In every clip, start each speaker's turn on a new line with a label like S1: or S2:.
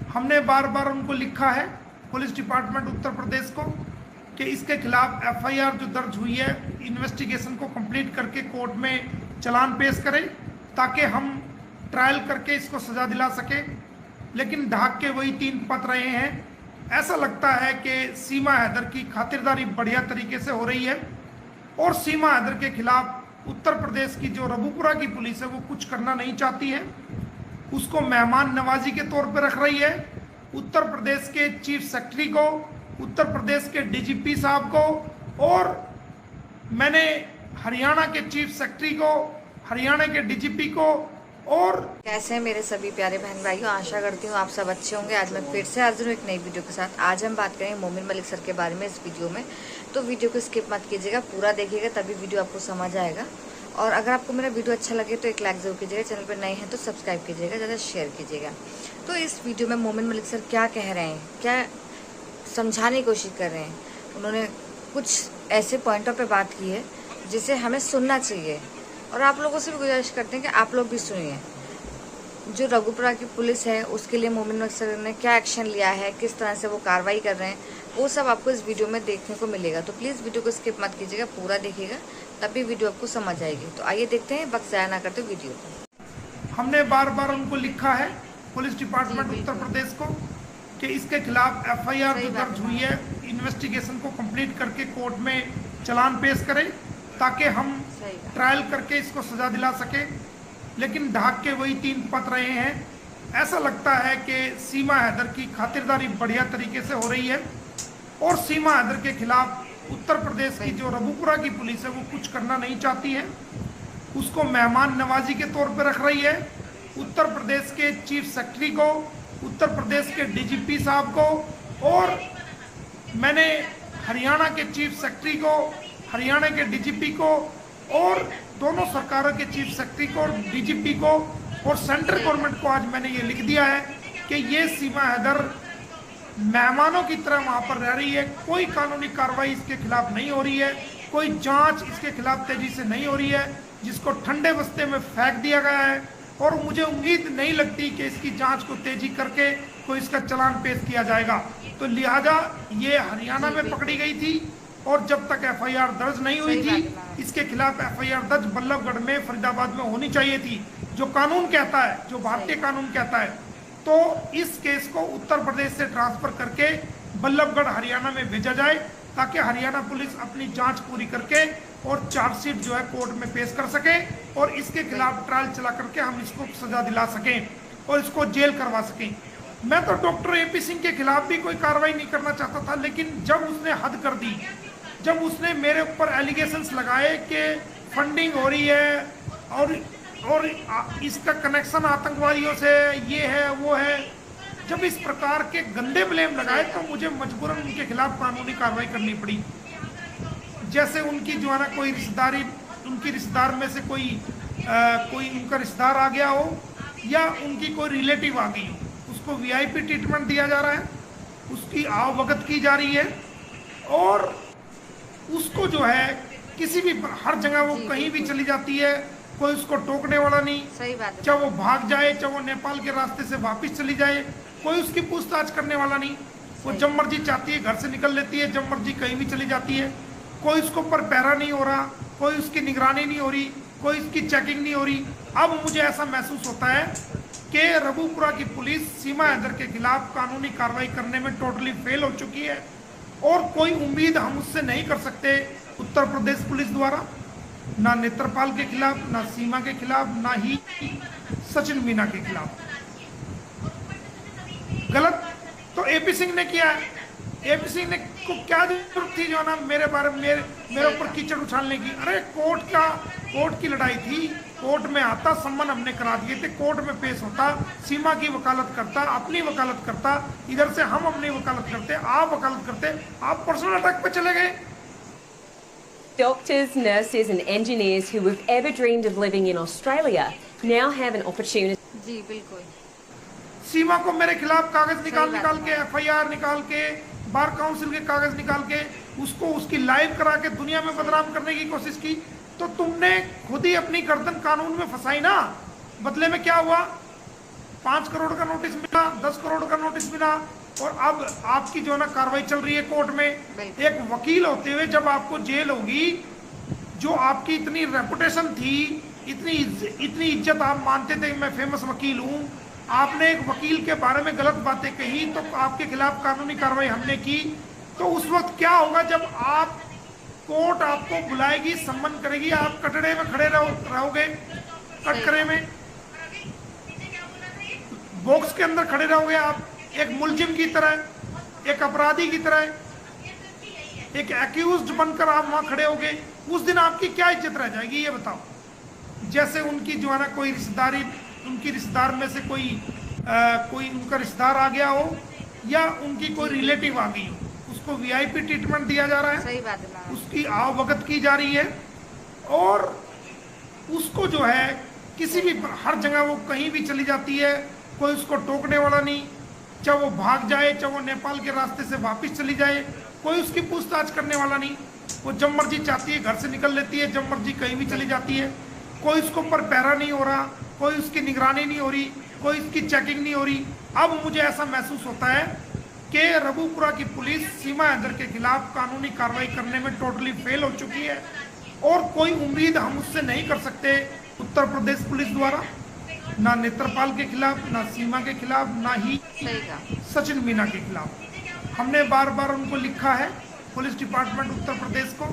S1: हमने बार बार उनको लिखा है, पुलिस डिपार्टमेंट उत्तर प्रदेश को, कि इसके खिलाफ एफआईआर जो दर्ज हुई है इन्वेस्टिगेशन को कंप्लीट करके कोर्ट में चालान पेश करें ताकि हम ट्रायल करके इसको सजा दिला सके। लेकिन ढाक के वही 3 पद रहे हैं। ऐसा लगता है कि सीमा हैदर की खातिरदारी बढ़िया तरीके से हो रही है और सीमा हैदर के खिलाफ उत्तर प्रदेश की जो रबूपुरा की पुलिस है वो कुछ करना नहीं चाहती है, उसको मेहमान नवाजी के तौर पर रख रही है। उत्तर प्रदेश के चीफ सेक्रेटरी को, उत्तर प्रदेश के डीजीपी साहब को और मैंने हरियाणा के चीफ सेक्रेटरी को, हरियाणा के डीजीपी को और
S2: कैसे हैं मेरे सभी प्यारे बहन भाइयों, आशा करती हूँ आप सब अच्छे होंगे। आज मैं फिर से हाजिर हूँ एक नई वीडियो के साथ। आज हम बात करेंगे मोमिन मलिक सर के बारे में इस वीडियो में, तो वीडियो को स्किप मत कीजिएगा, पूरा देखिएगा तभी वीडियो आपको समझ आएगा। और अगर आपको मेरा वीडियो अच्छा लगे तो एक लाइक जरूर कीजिएगा, चैनल पर नए हैं तो सब्सक्राइब कीजिएगा, ज़्यादा शेयर कीजिएगा। तो इस वीडियो में मोमिन मलिक सर क्या कह रहे हैं, क्या समझाने की कोशिश कर रहे हैं, उन्होंने कुछ ऐसे पॉइंटों पे बात की है जिसे हमें सुनना चाहिए और आप लोगों से भी गुजारिश करते हैं कि आप लोग भी सुनिए। जो रघुपुरा की पुलिस है उसके लिए मोमिन मलिक सर ने क्या एक्शन लिया है, किस तरह से वो कार्रवाई कर रहे हैं, वो सब आपको इस वीडियो में देखने को मिलेगा। तो प्लीज़ वीडियो को स्किप मत कीजिएगा, पूरा देखिएगा तभी वीडियो आपको समझ आएगी। तो आइए देखते हैं, वक्त ज़ाया ना करते वीडियो को।
S1: हमने बार बार उनको लिखा है, पुलिस डिपार्टमेंट उत्तर प्रदेश को, कि इसके खिलाफ एफआईआर जो दर्ज हुई है इन्वेस्टिगेशन को कंप्लीट करके कोर्ट में चालान पेश करें ताकि हम ट्रायल करके इसको सजा दिला सके। लेकिन ढाक के वही 3 पद रहे हैं। ऐसा लगता है कि सीमा हैदर की खातिरदारी बढ़िया तरीके से हो रही है और सीमा हैदर के खिलाफ उत्तर प्रदेश की जो रबूपुरा की पुलिस है वो कुछ करना नहीं चाहती है, उसको मेहमान नवाजी के तौर पर रख रही है। उत्तर प्रदेश के चीफ सेक्रेटरी को, उत्तर प्रदेश के डीजीपी साहब को और मैंने हरियाणा के चीफ सेक्रेटरी को, हरियाणा के डीजीपी को और दोनों सरकारों के चीफ सेक्रेटरी को और डीजीपी को और सेंट्रल गवर्नमेंट को आज मैंने ये लिख दिया है कि ये सीमा हैदर मेहमानों की तरह वहाँ पर रह रही है, कोई कानूनी कार्रवाई इसके खिलाफ नहीं हो रही है, कोई जांच इसके खिलाफ तेजी से नहीं हो रही है, जिसको ठंडे बस्ते में फेंक दिया गया है और मुझे उम्मीद नहीं लगती कि इसकी जांच को तेजी करके कोई इसका चालान पेश किया जाएगा। तो लिहाजा ये हरियाणा में पकड़ी गई थी और जब तक एफआईआर दर्ज नहीं हुई थी इसके खिलाफ एफआईआर दर्ज बल्लभगढ़ में, फरीदाबाद में होनी चाहिए थी, जो कानून कहता है, जो भारतीय कानून कहता है। तो इस केस को उत्तर प्रदेश से ट्रांसफर करके बल्लभगढ़ हरियाणा में भेजा जाए ताकि हरियाणा पुलिस अपनी जांच पूरी करके और चार्जशीट जो है कोर्ट में पेश कर सके और इसके खिलाफ ट्रायल चला करके हम इसको सजा दिला सकें और इसको जेल करवा सकें। मैं तो डॉक्टर एपी सिंह के खिलाफ भी कोई कार्रवाई नहीं करना चाहता था, लेकिन जब उसने हद कर दी, जब उसने मेरे ऊपर एलिगेशंस लगाए कि फंडिंग हो रही है और इसका कनेक्शन आतंकवादियों से ये है वो है, जब इस प्रकार के गंदे ब्लेम लगाए तो मुझे मजबूरन उनके खिलाफ कानूनी कार्रवाई करनी पड़ी। जैसे उनकी जो है ना कोई रिश्तेदारी, उनकी रिश्तेदार में से कोई उनका रिश्तेदार आ गया हो या उनकी कोई रिलेटिव आ गई हो, उसको वीआईपी ट्रीटमेंट दिया जा रहा है, उसकी आवभगत की जा रही है और उसको जो है किसी भी हर जगह वो कहीं भी चली जाती है, कोई उसको टोकने वाला नहीं।
S2: सही बात है।
S1: चाहे वो भाग जाए, चाहे वो नेपाल के रास्ते से वापस चली जाए, कोई उसकी पूछताछ करने वाला नहीं। वो जब मर्जी चाहती है घर से निकल लेती है, जब मर्जी कहीं भी चली जाती है, कोई उसके ऊपर पहरा नहीं हो रहा, कोई उसकी निगरानी नहीं हो रही, कोई उसकी चेकिंग नहीं हो रही। अब मुझे ऐसा महसूस होता है कि रबूपुरा की पुलिस सीमा हैदर के खिलाफ कानूनी कार्रवाई करने में टोटली फेल हो चुकी है और कोई उम्मीद हम उससे नहीं कर सकते उत्तर प्रदेश पुलिस द्वारा, ना नेत्रपाल के खिलाफ, ना सीमा के खिलाफ, ना ही सचिन मीना के खिलाफ। गलत तो एपी सिंह ने किया है। एपी सिंह ने को क्या जरूरत थी जो ना मेरे बारे में मेरे ऊपर कीचड़ उछालने की। अरे कोर्ट की लड़ाई थी, कोर्ट में आता, सम्मन हमने करा दिए थे, कोर्ट में पेश होता, सीमा की वकालत करता, अपनी वकालत करता, इधर से हम अपनी वकालत करते, आप वकालत करते, आप पर्सनल अटैक पे चले गए।
S3: Doctors, nurses and engineers who have ever dreamed of living in Australia now have an opportunity.
S2: जी बिल्कुल।
S1: सीमा को मेरे खिलाफ कागज निकाल के, एफआईआर निकाल के, बार काउंसिल के कागज निकाल के उसको उसकी लाइव करा के दुनिया में बदनाम करने की कोशिश की, तो तुमने खुद ही अपनी गर्दन कानून में फंसाई ना। बदले में क्या हुआ? 5 करोड़ का नोटिस मिला, 10 करोड़ का नोटिस मिला, और अब आपकी जो है ना कार्रवाई चल रही है कोर्ट में। एक वकील होते हुए जब आपको जेल होगी, जो आपकी इतनी रेपुटेशन थी, इतनी इज्जत आप मानते थे मैं फेमस वकील हूं, आपने एक वकील के बारे में गलत बातें कही तो आपके खिलाफ कानूनी कार्रवाई हमने की। तो उस वक्त क्या होगा जब आप कोर्ट आपको बुलाएगी, सम्मान करेगी, आप कटड़े में खड़े रहोगे, कटकरे में, बॉक्स के अंदर खड़े रहोगे आप, एक मुलजिम की तरह, एक अपराधी की तरह, एक एक्यूज्ड बनकर आप वहां खड़े होगे। उस दिन आपकी क्या इज्जत रह जाएगी ये बताओ। जैसे उनकी जो है ना कोई रिश्तेदारी, उनकी रिश्तेदार में से कोई उनका रिश्तेदार आ गया हो, या उनकी कोई रिलेटिव आ गई हो, उसको वीआईपी ट्रीटमेंट दिया जा रहा है,
S2: सही बात है,
S1: उसकी आवभगत की जा रही है, और उसको जो है किसी भी हर जगह वो कहीं भी चली जाती है, कोई उसको टोकने वाला नहीं, चाहे वो भाग जाए, चाहे वो नेपाल के रास्ते से वापस चली जाए, कोई उसकी पूछताछ करने वाला नहीं। वो जब मर्जी चाहती है घर से निकल लेती है, जब मर्जी कहीं भी चली जाती है, कोई उसके ऊपर पहरा नहीं हो रहा, कोई उसकी निगरानी नहीं हो रही, कोई उसकी चेकिंग नहीं हो रही। अब मुझे ऐसा महसूस होता है कि रबूपुरा की पुलिस सीमा हैदर के खिलाफ कानूनी कार्रवाई करने में टोटली फेल हो चुकी है, और कोई उम्मीद हम उससे नहीं कर सकते उत्तर प्रदेश पुलिस द्वारा, ना नेत्रपाल के खिलाफ, ना सीमा के खिलाफ, ना ही सचिन मीना के खिलाफ। हमने बार बार उनको लिखा है, पुलिस डिपार्टमेंट उत्तर प्रदेश को,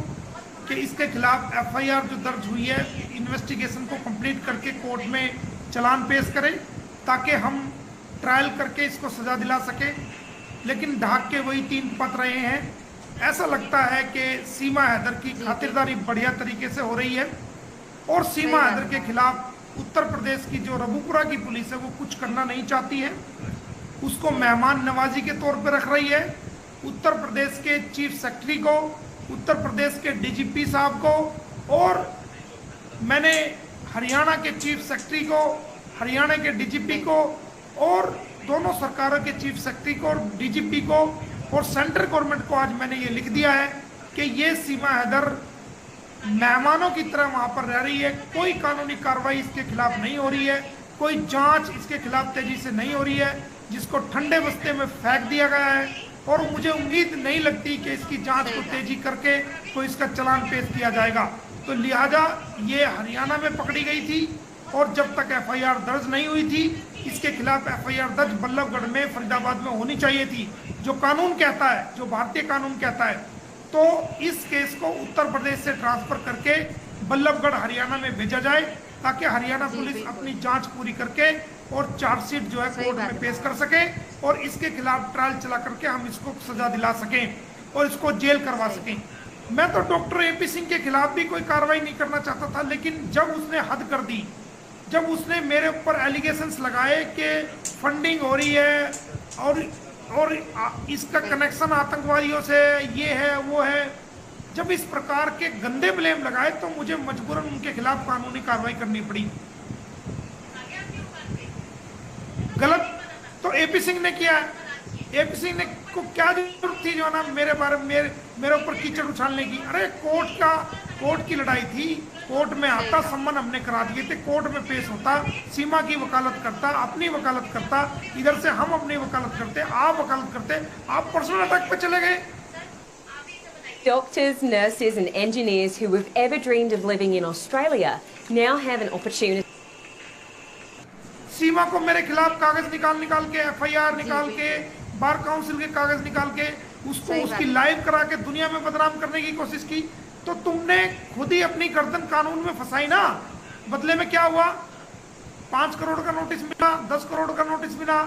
S1: कि इसके खिलाफ एफआईआर जो दर्ज हुई है, इन्वेस्टिगेशन को कंप्लीट करके कोर्ट में चालान पेश करें, ताकि हम ट्रायल करके इसको सजा दिला सके। लेकिन ढाक के वही 3 पद रहे हैं। ऐसा लगता है कि सीमा हैदर की खातिरदारी बढ़िया तरीके से हो रही है, और सीमा हैदर के खिलाफ उत्तर प्रदेश की जो रबूपुरा की पुलिस है वो कुछ करना नहीं चाहती है, उसको मेहमान नवाजी के तौर पर रख रही है। उत्तर प्रदेश के चीफ सेक्रेटरी को, उत्तर प्रदेश के डीजीपी साहब को, और मैंने हरियाणा के चीफ सेक्रेटरी को, हरियाणा के डीजीपी को, और दोनों सरकारों के चीफ सेक्रेटरी को और डीजीपी को और सेंट्रल गवर्नमेंट को आज मैंने ये लिख दिया है कि ये सीमा हैदर मेहमानों की तरह वहां पर रह रही है, कोई कानूनी कार्रवाई इसके खिलाफ नहीं हो रही है, कोई जांच इसके खिलाफ तेजी से नहीं हो रही है, जिसको ठंडे बस्ते में फेंक दिया गया है, और मुझे उम्मीद नहीं लगती कि इसकी जांच को तेजी करके कोई इसका चालान पेश किया जाएगा। तो लिहाजा ये हरियाणा में पकड़ी गई थी, और जब तक एफआईआर दर्ज नहीं हुई थी, इसके खिलाफ एफआईआर दर्ज बल्लभगढ़ में, फरीदाबाद में होनी चाहिए थी, जो कानून कहता है, जो भारतीय कानून कहता है। तो इस केस को उत्तर प्रदेश से ट्रांसफर करके बल्लभगढ़ हरियाणा में भेजा जाए, ताकि हरियाणा पुलिस अपनी जांच पूरी करके और चार्जशीट जो है कोर्ट में पेश कर सके, और इसके खिलाफ ट्रायल चला करके हम इसको सजा दिला सकें और इसको जेल करवा सकें। मैं तो डॉक्टर एपी सिंह के खिलाफ भी कोई कार्रवाई नहीं करना चाहता था, लेकिन जब उसने हद कर दी, जब उसने मेरे ऊपर एलिगेशंस लगाए कि फंडिंग हो रही है और इसका कनेक्शन आतंकवादियों से ये है वो है, जब इस प्रकार के गंदे ब्लेम लगाए, तो मुझे मजबूरन उनके खिलाफ कानूनी कार्रवाई करनी पड़ी। गलत तो एपी सिंह ने किया है। एपी सिंह ने को क्या जरूरत थी जो ना मेरे ऊपर कीचड़ उछालने की। अरे कोर्ट की लड़ाई थी, कोर्ट में आता, सम्मान हमने करा दिए थे, कोर्ट में पेश होता, सीमा की वकालत करता, अपनी वकालत करता, इधर से हम अपनी वकालत करते, आप वकालत करते, आप पर्सनल अटैक पे चले गए।
S3: Doctors, nurses and engineers who have ever dreamed of living in Australia now have an opportunity.
S1: सीमा को मेरे खिलाफ कागज निकाल के, एफआईआर निकाल के, बार काउंसिल के कागज निकाल के, उसको उसकी लाइव करा के दुनिया में बदनाम करने की कोशिश की। तो तुमने खुद ही अपनी गर्दन कानून में फंसाई ना। बदले में क्या हुआ? 5 करोड़ का नोटिस मिला, 10 करोड़ का नोटिस मिला,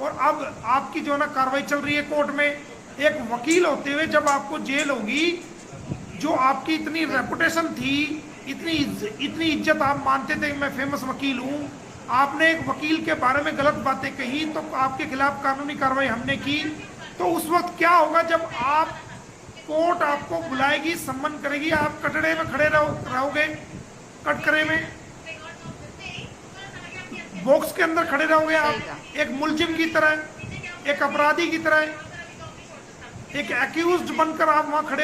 S1: और अब आपकी जो है ना कार्रवाई चल रही है कोर्ट में। एक वकील होते हुए जब आपको जेल होगी, जो आपकी इतनी रेपुटेशन थी, इतनी इज्जत आप मानते थे मैं फेमस वकील हूं, आपने एक वकील के बारे में गलत बातें कही तो आपके खिलाफ कानूनी कार्रवाई हमने की। तो उस वक्त क्या होगा जब कोर्ट आपको बुलाएगी, सम्मान करेगी, आप कटड़े में खड़े रहोगे, कटकरे में, बॉक्स के अंदर खड़े रहोगे आप, एक मुलजिम की तरह, एक अपराधी की तरह, एक एक्यूज्ड बनकर आप वहां खड़े